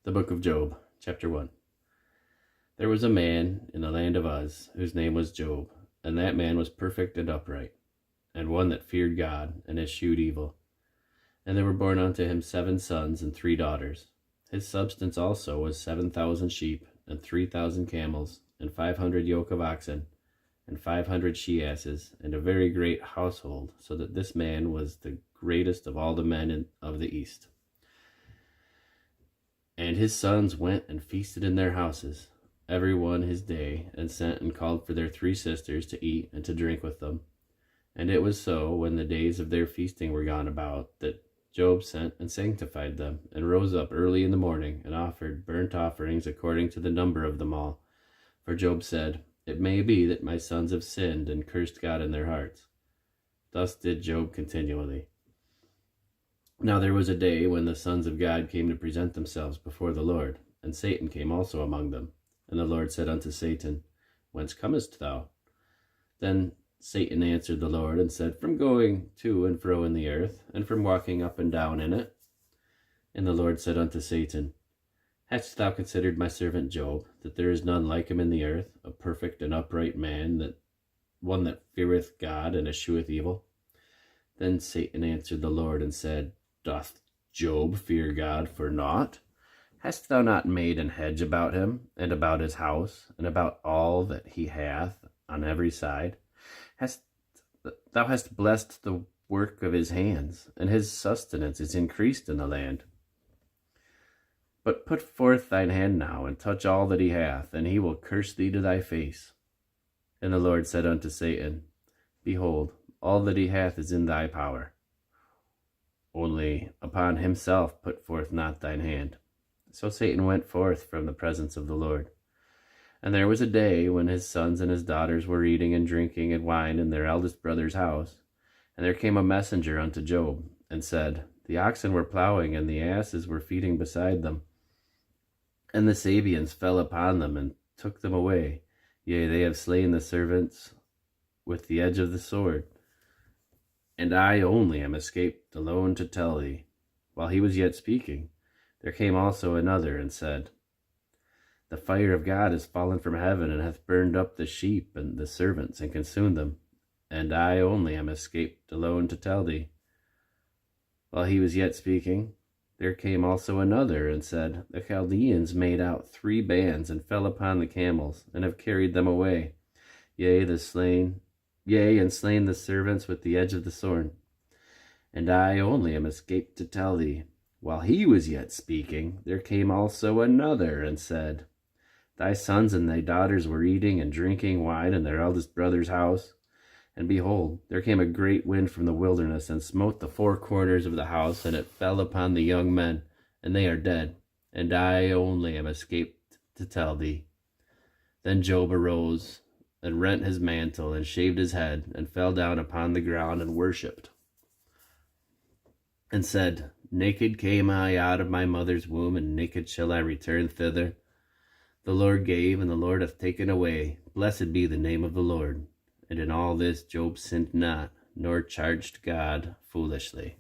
The Book of Job, Chapter 1. There was a man in the land of Uz, whose name was Job, and that man was perfect and upright, and one that feared God, and eschewed evil. And there were born unto him 7 sons and 3 daughters. His substance also was 7,000 sheep, and 3,000 camels, and 500 yoke of oxen, and 500 she-asses, and a very great household, so that this man was the greatest of all the men of the east. And his sons went and feasted in their houses, every one his day, and sent and called for their 3 sisters to eat and to drink with them. And it was so, when the days of their feasting were gone about, that Job sent and sanctified them, and rose up early in the morning, and offered burnt offerings according to the number of them all. For Job said, It may be that my sons have sinned and cursed God in their hearts. Thus did Job continually. Now there was a day when the sons of God came to present themselves before the Lord, and Satan came also among them. And the Lord said unto Satan, Whence comest thou? Then Satan answered the Lord, and said, From going to and fro in the earth, and from walking up and down in it. And the Lord said unto Satan, Hast thou considered my servant Job, that there is none like him in the earth, a perfect and upright man, one that feareth God and escheweth evil? Then Satan answered the Lord, and said, Doth Job fear God for naught? Hast thou not made an hedge about him, and about his house, and about all that he hath on every side? Thou hast blessed the work of his hands, and his sustenance is increased in the land. But put forth thine hand now, and touch all that he hath, and he will curse thee to thy face. And the Lord said unto Satan, Behold, all that he hath is in thy power. Only upon himself put forth not thine hand. So Satan went forth from the presence of the Lord. And there was a day when his sons and his daughters were eating and drinking and wine in their eldest brother's house. And there came a messenger unto Job, and said, The oxen were plowing, and the asses were feeding beside them. And the Sabeans fell upon them, and took them away. Yea, they have slain the servants with the edge of the sword. And I only am escaped alone to tell thee. While he was yet speaking, there came also another, and said, The fire of God is fallen from heaven, and hath burned up the sheep and the servants, and consumed them. And I only am escaped alone to tell thee. While he was yet speaking, there came also another, and said, The Chaldeans made out 3 bands, and fell upon the camels, and have carried them away. And slain the servants with the edge of the sword. And I only am escaped to tell thee. While he was yet speaking, there came also another, and said, Thy sons and thy daughters were eating and drinking wine in their eldest brother's house. And behold, there came a great wind from the wilderness, and smote the 4 corners of the house, and it fell upon the young men, and they are dead. And I only am escaped to tell thee. Then Job arose, and rent his mantle, and shaved his head, and fell down upon the ground, and worshipped, and said, Naked came I out of my mother's womb, and naked shall I return thither. The Lord gave, and the Lord hath taken away. Blessed be the name of the Lord. And in all this Job sinned not, nor charged God foolishly.